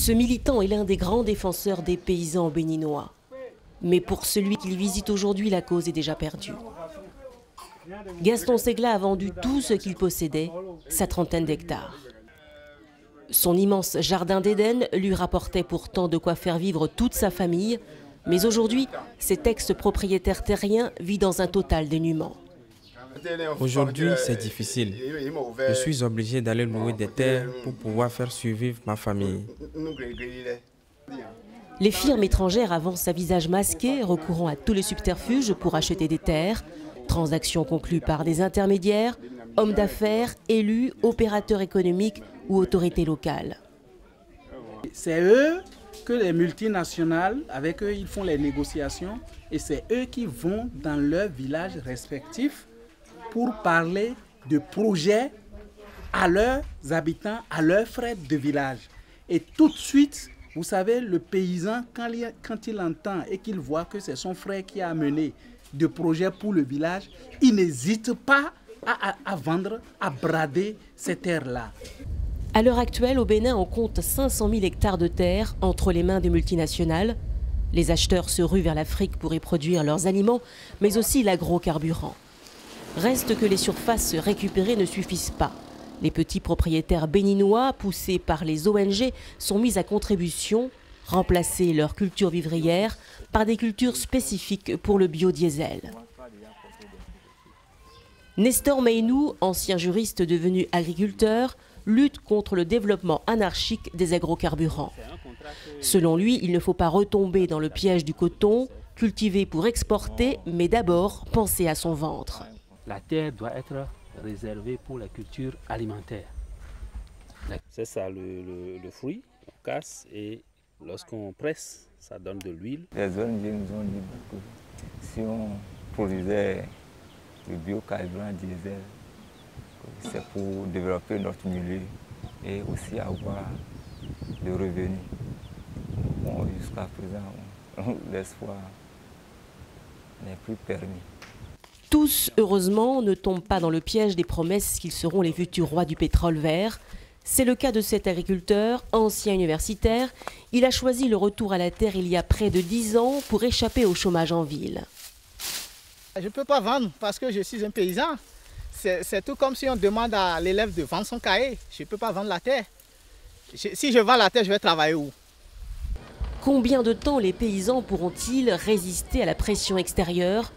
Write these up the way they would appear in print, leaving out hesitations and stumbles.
Ce militant est l'un des grands défenseurs des paysans béninois. Mais pour celui qui visite aujourd'hui, la cause est déjà perdue. Gaston Segla a vendu tout ce qu'il possédait, sa trentaine d'hectares. Son immense jardin d'Éden lui rapportait pourtant de quoi faire vivre toute sa famille, mais aujourd'hui, cet ex-propriétaire terrien vit dans un total dénuement. Aujourd'hui, c'est difficile. Je suis obligé d'aller louer des terres pour pouvoir faire survivre ma famille. Les firmes étrangères avancent à visage masqué, recourant à tous les subterfuges pour acheter des terres. Transactions conclues par des intermédiaires, hommes d'affaires, élus, opérateurs économiques ou autorités locales. C'est eux que les multinationales, avec eux, ils font les négociations et c'est eux qui vont dans leurs villages respectifs pour parler de projets à leurs habitants, à leurs frais de village. Et tout de suite, vous savez, le paysan, quand il entend et qu'il voit que c'est son frère qui a mené de projets pour le village, il n'hésite pas à vendre, à brader ces terres-là. À l'heure actuelle, au Bénin, on compte 500 000 hectares de terres entre les mains des multinationales. Les acheteurs se ruent vers l'Afrique pour y produire leurs aliments, mais aussi l'agrocarburant. Reste que les surfaces récupérées ne suffisent pas. Les petits propriétaires béninois, poussés par les ONG, sont mis à contribution, remplacer leurs cultures vivrières par des cultures spécifiques pour le biodiesel. Nestor Meinou, ancien juriste devenu agriculteur, lutte contre le développement anarchique des agrocarburants. Selon lui, il ne faut pas retomber dans le piège du coton, cultiver pour exporter, mais d'abord penser à son ventre. La terre doit être réservée pour la culture alimentaire. C'est ça le fruit, on casse et lorsqu'on presse, ça donne de l'huile. Les ONG nous ont dit que si on produisait le biocarburant diesel, c'est pour développer notre milieu et aussi avoir des revenus. Bon, jusqu'à présent, l'espoir n'est plus permis. Tous, heureusement, ne tombent pas dans le piège des promesses qu'ils seront les futurs rois du pétrole vert. C'est le cas de cet agriculteur, ancien universitaire. Il a choisi le retour à la terre il y a près de 10 ans pour échapper au chômage en ville. Je ne peux pas vendre parce que je suis un paysan. C'est tout comme si on demande à l'élève de vendre son cahier. Je ne peux pas vendre la terre. Si je vends la terre, je vais travailler où? Combien de temps les paysans pourront-ils résister à la pression extérieure?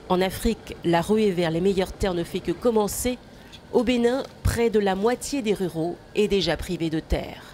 En Afrique, la ruée vers les meilleures terres ne fait que commencer. Au Bénin, près de la moitié des ruraux est déjà privé de terre.